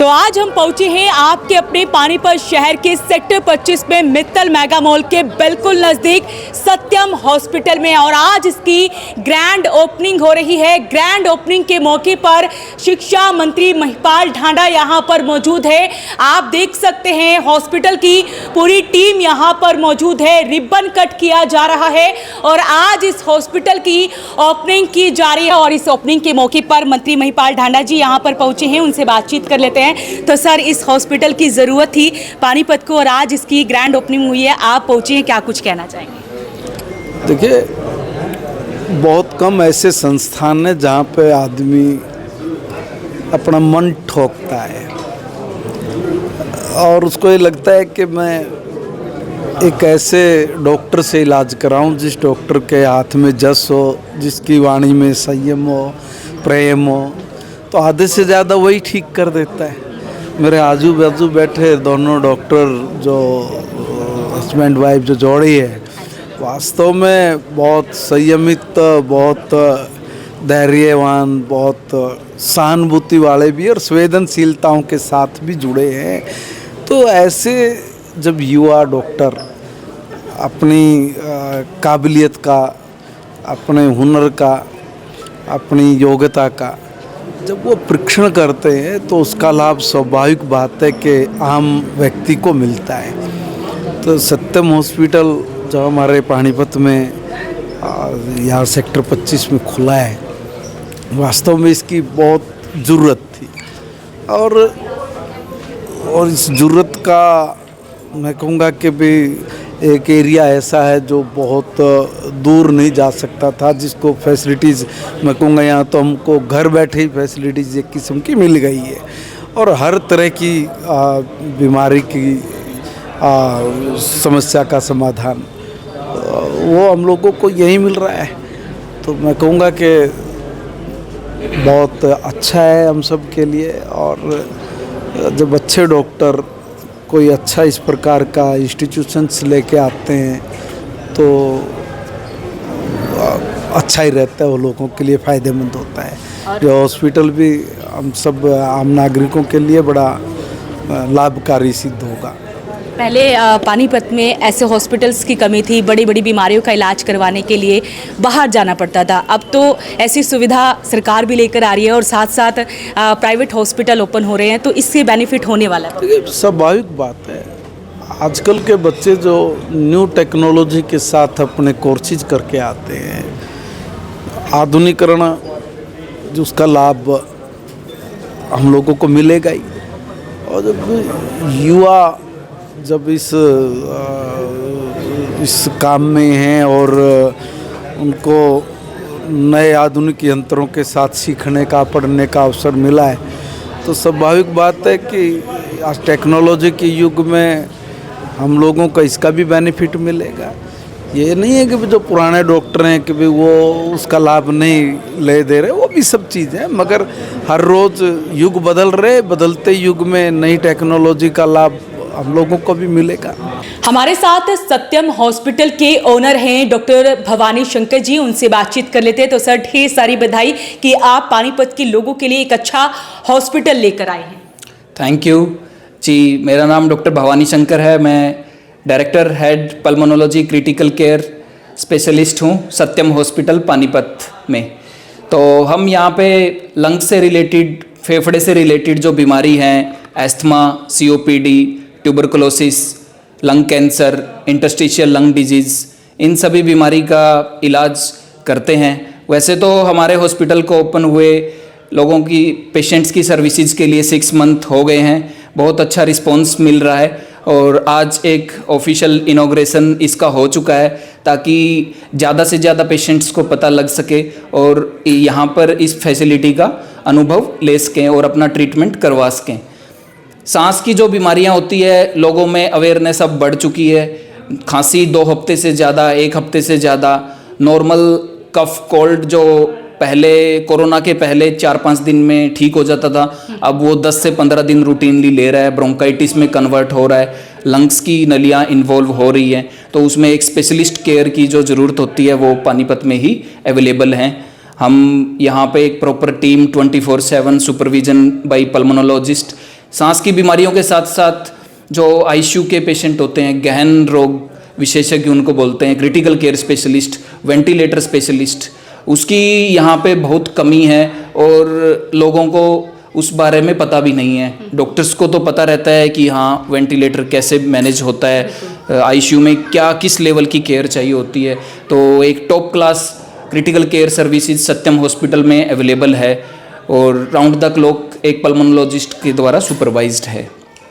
तो आज हम पहुंचे हैं आपके अपने पानीपत शहर के सेक्टर 25 में मित्तल मेगा मॉल के बिल्कुल नज़दीक सत्यम हॉस्पिटल में, और आज इसकी ग्रैंड ओपनिंग हो रही है। ग्रैंड ओपनिंग के मौके पर शिक्षा मंत्री महिपाल ढांडा यहां पर मौजूद है। आप देख सकते हैं हॉस्पिटल की पूरी टीम यहां पर मौजूद है। रिबन कट किया जा रहा है और आज इस हॉस्पिटल की ओपनिंग की जा रही है, और इस ओपनिंग के मौके पर मंत्री महिपाल ढांडा जी यहां पर पहुंचे हैं, उनसे बातचीत कर लेते हैं। तो सर, इस हॉस्पिटल की ज़रूरत थी पानीपत को और आज इसकी ग्रैंड ओपनिंग हुई है, आप पहुंचे हैं, क्या कुछ कहना चाहेंगे? देखिए, बहुत कम ऐसे संस्थान हैं जहाँ पे आदमी अपना मन ठोकता है और उसको ये लगता है कि मैं एक ऐसे डॉक्टर से इलाज कराऊं जिस डॉक्टर के हाथ में जस हो, जिसकी वाणी में संयम हो, प्रेम हो, तो आधे से ज़्यादा वही ठीक कर देता है। मेरे आजू बाजू बैठे दोनों डॉक्टर, जो हस्बैंड वाइफ जो जोड़ी है, वास्तव में बहुत संयमित, बहुत धैर्यवान, बहुत सहानुभूति वाले भी और संवेदनशीलताओं के साथ भी जुड़े हैं। तो ऐसे जब युवा डॉक्टर अपनी काबिलियत का, अपने हुनर का, अपनी योग्यता का जब वो परीक्षण करते हैं तो उसका लाभ स्वाभाविक बात है कि आम व्यक्ति को मिलता है। तो सत्यम हॉस्पिटल जो हमारे पानीपत में यहाँ सेक्टर 25 में खुला है, वास्तव में इसकी बहुत ज़रूरत थी और इस ज़रूरत का मैं कहूँगा कि भी एक एरिया ऐसा है जो बहुत दूर नहीं जा सकता था, जिसको फैसिलिटीज़ मैं कहूँगा यहाँ तो हमको घर बैठे ही फैसिलिटीज़ एक किस्म की मिल गई है और हर तरह की बीमारी की समस्या का समाधान वो हम लोगों को यही मिल रहा है। तो मैं कहूँगा कि बहुत अच्छा है हम सब के लिए, और जब अच्छे डॉक्टर कोई अच्छा इस प्रकार का इंस्टीट्यूशंस लेके आते हैं तो अच्छा ही रहता है, वो लोगों के लिए फ़ायदेमंद होता है। जो हॉस्पिटल भी हम सब आम नागरिकों के लिए बड़ा लाभकारी सिद्ध होगा। पहले पानीपत में ऐसे हॉस्पिटल्स की कमी थी, बड़ी बड़ी बीमारियों का इलाज करवाने के लिए बाहर जाना पड़ता था। अब तो ऐसी सुविधा सरकार भी लेकर आ रही है और साथ साथ प्राइवेट हॉस्पिटल ओपन हो रहे हैं, तो इससे बेनिफिट होने वाला है। स्वाभाविक बात है, आजकल के बच्चे जो न्यू टेक्नोलॉजी के साथ अपने कोर्सेज करके आते हैं, आधुनिकरण जो उसका लाभ हम लोगों को मिलेगा ही। और जब युवा जब इस काम में हैं और उनको नए आधुनिक यंत्रों के साथ सीखने का, पढ़ने का अवसर मिला है, तो स्वाभाविक बात है कि आज टेक्नोलॉजी के युग में हम लोगों को इसका भी बेनिफिट मिलेगा। ये नहीं है कि जो पुराने डॉक्टर हैं कि भाई वो उसका लाभ नहीं ले दे रहे, वो भी सब चीज़ है, मगर हर रोज़ युग बदल रहे, बदलते युग में नई टेक्नोलॉजी का लाभ हम लोगों को भी मिलेगा। हमारे साथ सत्यम हॉस्पिटल के ओनर हैं डॉक्टर भवानी शंकर जी, उनसे बातचीत कर लेते हैं। तो सर, ढेर सारी बधाई कि आप पानीपत के लोगों के लिए एक अच्छा हॉस्पिटल लेकर आए हैं। थैंक यू जी। मेरा नाम डॉक्टर भवानी शंकर है, मैं director head pulmonology critical care specialist हूँ सत्यम हॉस्पिटल पानीपत में। तो हम यहाँ पे लंग से रिलेटेड, फेफड़े से रिलेटेड जो बीमारी हैं, asthma, COPD, tuberculosis, lung cancer, interstitial lung disease, इन सभी बीमारी का इलाज करते हैं। वैसे तो हमारे हॉस्पिटल को ओपन हुए लोगों की, पेशेंट्स की सर्विसेज के लिए 6 मंथ हो गए हैं। बहुत अच्छा रिस्पांस मिल रहा है और आज एक ऑफिशियल इनॉग्रेशन इसका हो चुका है ताकि ज़्यादा से ज़्यादा पेशेंट्स को पता लग सके और यहाँ पर इस फैसिलिटी का अनुभव ले सकें और अपना ट्रीटमेंट करवा सकें। सांस की जो बीमारियां होती है, लोगों में अवेयरनेस अब बढ़ चुकी है। खांसी 2 हफ्ते से ज़्यादा, 1 हफ्ते से ज़्यादा, नॉर्मल कफ कोल्ड जो पहले कोरोना के पहले 4-5 दिन में ठीक हो जाता था, अब वो 10 से 15 दिन रूटीनली ले रहा है। ब्रोंकाइटिस में कन्वर्ट हो रहा है, लंग्स की नलियाँ इन्वॉल्व हो रही हैं, तो उसमें एक स्पेशलिस्ट केयर की जो ज़रूरत होती है वो पानीपत में ही अवेलेबल हैं। हम यहाँ पे एक proper team 24/7 supervision by pulmonologist सांस की बीमारियों के साथ साथ जो आईसीयू के पेशेंट होते हैं, गहन रोग विशेषज्ञ उनको बोलते हैं, critical care specialist, ventilator specialist, उसकी यहाँ पे बहुत कमी है और लोगों को उस बारे में पता भी नहीं है। डॉक्टर्स को तो पता रहता है कि हाँ वेंटिलेटर कैसे मैनेज होता है, आईसीयू में क्या किस लेवल की केयर चाहिए होती है। तो एक top class critical care services Satyam hospital में अवेलेबल है और राउंड द क्लॉक एक पल्मोनोलॉजिस्ट के द्वारा सुपरवाइज्ड है।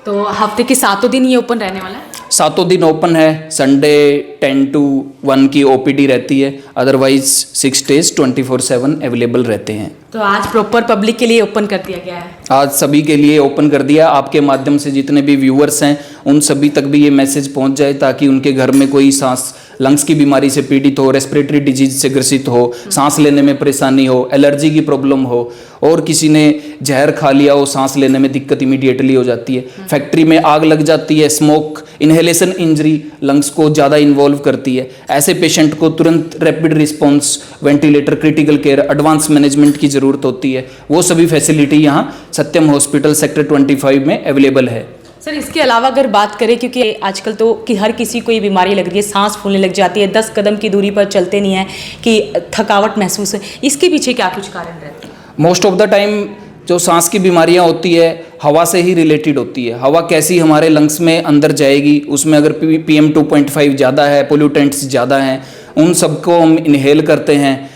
तो हफ्ते के 7 दिन ये ओपन रहने वाला है? 7 दिन ओपन है। संडे 10 to 1 की ओपीडी रहती है, अदरवाइज 6 days 24/7 अवेलेबल रहते हैं। तो आज प्रॉपर पब्लिक के लिए ओपन कर दिया गया है? आज सभी के लिए ओपन कर दिया। आपके माध्यम से जितने भी व्यूअर्स हैं उन सभी तक भी ये मैसेज पहुंच जाए ताकि उनके घर में कोई सांस लंग्स की बीमारी से पीड़ित हो, रेस्पिरेटरी डिजीज से ग्रसित हो, सांस लेने में परेशानी हो, एलर्जी की प्रॉब्लम हो और किसी ने जहर खा लिया हो, सांस लेने में दिक्कत इमीडिएटली हो जाती है, फैक्ट्री में आग लग जाती है, स्मोक इनहेलेशन इंजरी लंग्स को ज़्यादा इन्वॉल्व करती है, ऐसे पेशेंट को तुरंत rapid response, ventilator, critical care, advance management की ज़रूरत होती है। वो सभी फैसिलिटी यहाँ सत्यम हॉस्पिटल सेक्टर 25 में अवेलेबल है। सर इसके अलावा अगर बात करें, क्योंकि आजकल तो कि हर किसी को ये बीमारी लग रही है, सांस फूलने लग जाती है, 10 कदम की दूरी पर चलते नहीं है कि थकावट महसूस है, इसके पीछे क्या कुछ कारण रहते हैं? मोस्ट ऑफ द टाइम जो सांस की बीमारियां होती है हवा से ही रिलेटेड होती है। हवा कैसी हमारे लंग्स में अंदर जाएगी, उसमें अगर PM 2.5 ज़्यादा है, पोल्यूटेंट्स ज़्यादा हैं, उन सबको हम इनहेल करते हैं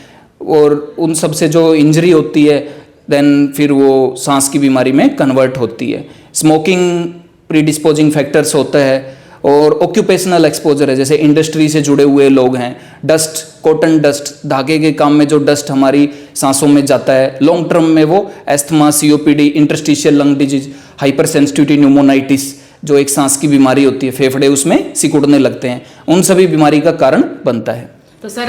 और उन सब से जो इंजरी होती है देन फिर वो सांस की बीमारी में कन्वर्ट होती है। स्मोकिंग प्रीडिस्पोजिंग फैक्टर्स होता है और ऑक्यूपेशनल एक्सपोजर है, जैसे इंडस्ट्री से जुड़े हुए लोग हैं, डस्ट, कॉटन डस्ट, धागे के काम में जो डस्ट हमारी सांसों में जाता है, लॉन्ग टर्म में वो asthma, COPD, interstitial lung disease, hypersensitivity pneumonitis जो एक सांस की बीमारी होती है, फेफड़े उसमें सिकुड़ने लगते हैं, उन सभी बीमारी का कारण बनता है। तो सर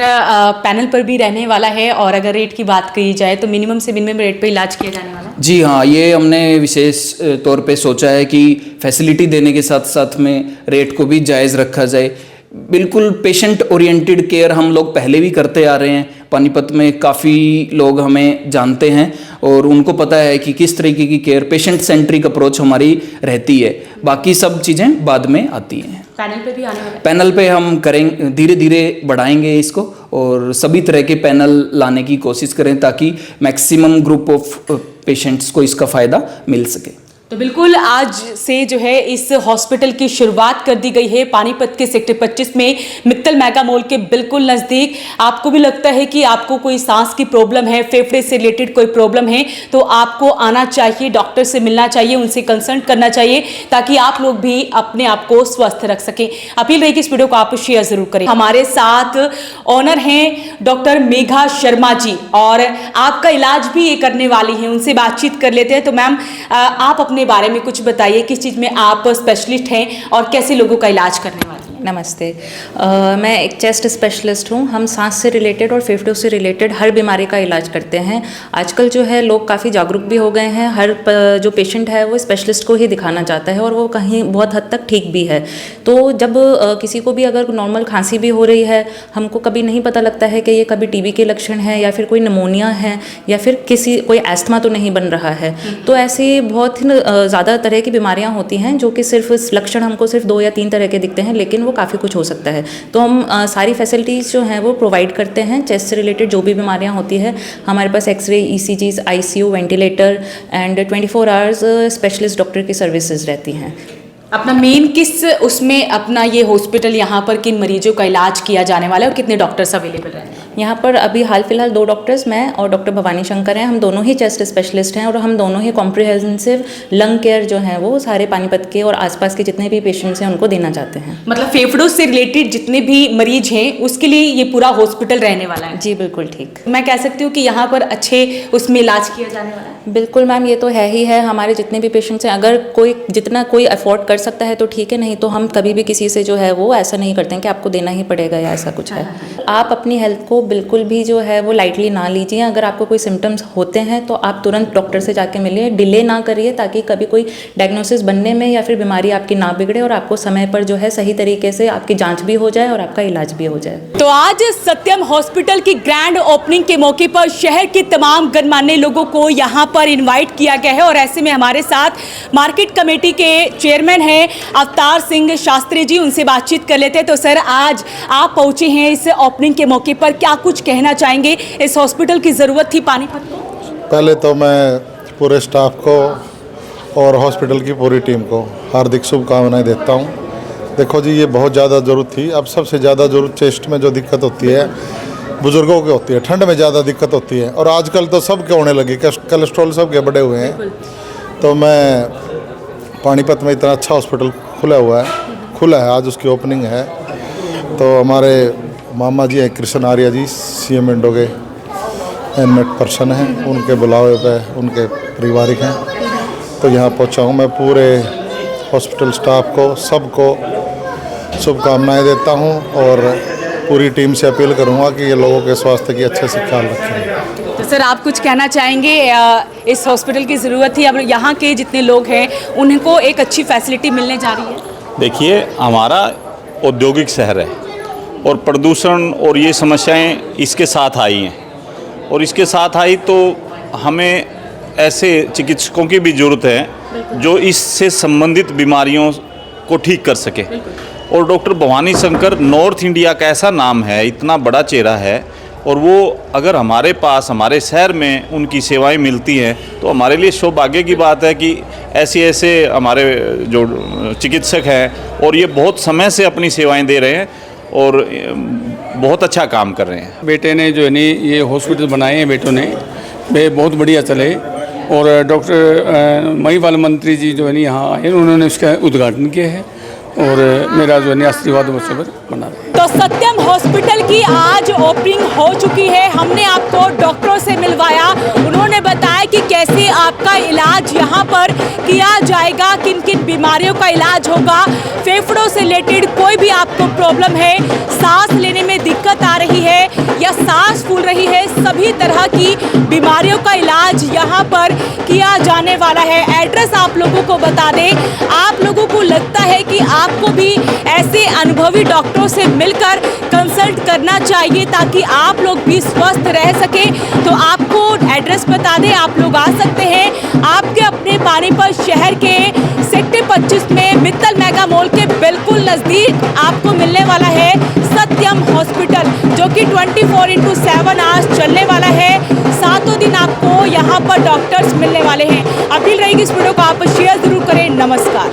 पैनल पर भी रहने वाला है और अगर रेट की बात की जाए तो मिनिमम से मिनिमम रेट पे इलाज किया जाने वाला है? जी हाँ, ये हमने विशेष तौर पे सोचा है कि फैसिलिटी देने के साथ साथ में रेट को भी जायज़ रखा जाए। बिल्कुल पेशेंट ओरिएंटेड केयर हम लोग पहले भी करते आ रहे हैं। पानीपत में काफ़ी लोग हमें जानते हैं और उनको पता है कि किस तरीके की केयर, पेशेंट सेंट्रिक अप्रोच हमारी रहती है। बाकी सब चीज़ें बाद में आती हैं। पैनल पे भी आने वाला है? पैनल पे हम करेंगे, धीरे धीरे बढ़ाएंगे इसको और सभी तरह के पैनल लाने की कोशिश करें ताकि मैक्सिमम ग्रुप ऑफ पेशेंट्स को इसका फ़ायदा मिल सके। तो बिल्कुल आज से जो है इस हॉस्पिटल की शुरुआत कर दी गई है पानीपत के सेक्टर 25 में, मित्तल मेगा मॉल के बिल्कुल नज़दीक। आपको भी लगता है कि आपको कोई सांस की प्रॉब्लम है, फेफड़े से रिलेटेड कोई प्रॉब्लम है, तो आपको आना चाहिए, डॉक्टर से मिलना चाहिए, उनसे कंसल्ट करना चाहिए ताकि आप लोग भी अपने आप को स्वस्थ रख सकें। अपील रहेगी इस वीडियो को आप शेयर जरूर करें। हमारे साथ ऑनर हैं डॉक्टर मेघा शर्मा जी और आपका इलाज भी ये करने वाली हैं, उनसे बातचीत कर लेते हैं। तो मैम आप अपने बारे में कुछ बताइए, किस चीज़ में आप स्पेशलिस्ट हैं और कैसे लोगों का इलाज करने वाली हैं? नमस्ते, मैं एक चेस्ट स्पेशलिस्ट हूँ। हम सांस से रिलेटेड और फेफड़ों से रिलेटेड हर बीमारी का इलाज करते हैं। आजकल जो है लोग काफ़ी जागरूक भी हो गए हैं, हर जो पेशेंट है वो स्पेशलिस्ट को ही दिखाना चाहता है और वो कहीं बहुत हद तक ठीक भी है। तो जब किसी को भी अगर नॉर्मल खांसी भी हो रही है, हमको कभी नहीं पता लगता है कि ये कभी TB के लक्षण है या फिर कोई निमोनिया है या फिर कोई एस्थमा तो नहीं बन रहा है। तो ऐसी बहुत ही ज़्यादा तरह की बीमारियाँ होती हैं जो कि सिर्फ लक्षण हमको सिर्फ 2 या 3 तरह के दिखते हैं, लेकिन वो काफ़ी कुछ हो सकता है। तो हम सारी फैसिलिटीज़ जो हैं वो प्रोवाइड करते हैं। चेस्ट से रिलेटेड जो भी बीमारियां होती है हमारे पास x-ray, ECGs, ICU, ventilator and 24 hours specialist doctor की सर्विसेज रहती हैं। अपना मेन किस उसमें अपना ये हॉस्पिटल यहाँ पर किन मरीजों का इलाज किया जाने वाला है और कितने डॉक्टर्स अवेलेबल हैं? यहाँ पर अभी हाल फिलहाल 2 डॉक्टर्स, मैं और डॉक्टर भवानी शंकर हैं। हम दोनों ही चेस्ट स्पेशलिस्ट हैं और हम दोनों ही कॉम्प्रिहेंसिव लंग केयर जो है वो सारे पानीपत के और आसपास के जितने भी पेशेंट्स हैं उनको देना चाहते हैं। मतलब फेफड़ों से रिलेटेड जितने भी मरीज हैं उसके लिए ये पूरा हॉस्पिटल रहने वाला है? जी बिल्कुल ठीक। मैं कह सकती हूँ कि यहाँ पर अच्छे उसमें इलाज किया जाने वाला है? बिल्कुल मैम, ये तो है ही है। हमारे जितने भी पेशेंट्स हैं, अगर जितना कोई अफोर्ड कर सकता है तो ठीक है, नहीं तो हम कभी भी किसी से जो है वो ऐसा नहीं करते हैं कि आपको देना ही पड़ेगा या ऐसा कुछ है। आप अपनी हेल्थ को बिल्कुल भी जो है वो लाइटली ना लीजिए। अगर आपको कोई सिम्टम्स होते हैं तो आप तुरंत डॉक्टर से जाके मिलिए, डिले ना करिए, ताकि कभी कोई डायग्नोसिस बनने में या फिर बीमारी आपकी ना बिगड़े और आपको समय पर जो है सही तरीके से आपकी जांच भी हो जाए और आपका इलाज भी हो जाए। तो आज सत्यम हॉस्पिटल की ग्रैंड ओपनिंग के मौके पर शहर के तमाम गणमान्य लोगों को यहाँ पर इनवाइट किया गया है और ऐसे में हमारे साथ मार्केट कमेटी के चेयरमैन हैं अवतार सिंह शास्त्री जी, उनसे बातचीत कर लेते हैं। तो सर, आज आप पहुंचे हैं इस ओपनिंग के मौके पर, क्या कुछ कहना चाहेंगे? इस हॉस्पिटल की ज़रूरत थी पानीपत को? पहले तो मैं पूरे स्टाफ को और हॉस्पिटल की पूरी टीम को हार्दिक शुभकामनाएं देता हूं। देखो जी, ये बहुत ज़्यादा ज़रूरत थी। अब सबसे ज़्यादा ज़रूरत चेस्ट में जो दिक्कत होती है बुज़ुर्गों की होती है, ठंड में ज़्यादा दिक्कत होती है और आजकल तो सबके होने लगी, कोलेस्ट्रॉल सबके बढ़े हुए हैं। तो मैं पानीपत में इतना अच्छा हॉस्पिटल खुला है आज, उसकी ओपनिंग है। तो हमारे मामा जी हैं कृष्ण आर्या जी, CM इंडो के एनमेट पर्सन हैं, उनके बुलावे पे उनके पारिवारिक हैं। तो यहाँ पहुँचा हूँ। मैं पूरे हॉस्पिटल स्टाफ को सबको शुभकामनाएं देता हूँ और पूरी टीम से अपील करूँगा कि ये लोगों के स्वास्थ्य की अच्छे से ख्याल रखें। तो सर, आप कुछ कहना चाहेंगे? इस हॉस्पिटल की ज़रूरत थी, अब यहाँ के जितने लोग हैं उनको एक अच्छी फैसिलिटी मिलने जा रही है। देखिए, हमारा औद्योगिक शहर है और प्रदूषण और ये समस्याएं इसके साथ आई हैं और इसके साथ आई तो हमें ऐसे चिकित्सकों की भी ज़रूरत है जो इससे संबंधित बीमारियों को ठीक कर सके। और doctor Bhavani Shankar north India का ऐसा नाम है, इतना बड़ा चेहरा है, और वो अगर हमारे पास हमारे शहर में उनकी सेवाएं मिलती हैं तो हमारे लिए सौभाग्य की बात है कि ऐसे हमारे जो चिकित्सक हैं और ये बहुत समय से अपनी सेवाएं दे रहे हैं और बहुत अच्छा काम कर रहे हैं। बेटे ने जो है नी ये हॉस्पिटल बनाए हैं, बेटों ने वे बहुत बढ़िया चले और डॉक्टर महिपाल मंत्री जी जो है नी यहाँ आए, उन्होंने उसका उद्घाटन किया है और मेरा जो है आशीर्वाद मुझसे बना रहा है। तो सत्यम हॉस्पिटल की आज ओपनिंग हो चुकी है। हमने आपको डॉक्टरों से मिलवाया, उन्होंने बताया कि कैसे आपका इलाज यहाँ पर किया जाएगा, किन किन बीमारियों का इलाज होगा। फेफड़ों से रिलेटेड कोई भी आपको प्रॉब्लम है, सांस लेने में दिक्कत आ रही है या सांस फूल रही है, सभी तरह की बीमारियों का इलाज यहाँ पर किया जाने वाला है। एड्रेस आप लोगों को बता दें, आप लोगों को लगता है कि आपको भी ऐसे अनुभवी डॉक्टरों से मिलकर कंसल्ट करना चाहिए ताकि आप लोग भी स्वस्थ रह सके, तो आपको एड्रेस बता दें, आप लोग आ सकते हैं। आपके अपने पानीपत शहर के सेक्टर 25 में मित्तल मेगा मॉल के बिल्कुल नज़दीक आपको मिलने वाला है सत्यम हॉस्पिटल, जो कि 24/7 आवर्स चलने वाला है। 7 दिन आपको यहाँ पर डॉक्टर्स मिलने वाले हैं। अपील रहेगी इस वीडियो को आप शेयर जरूर करें। नमस्कार।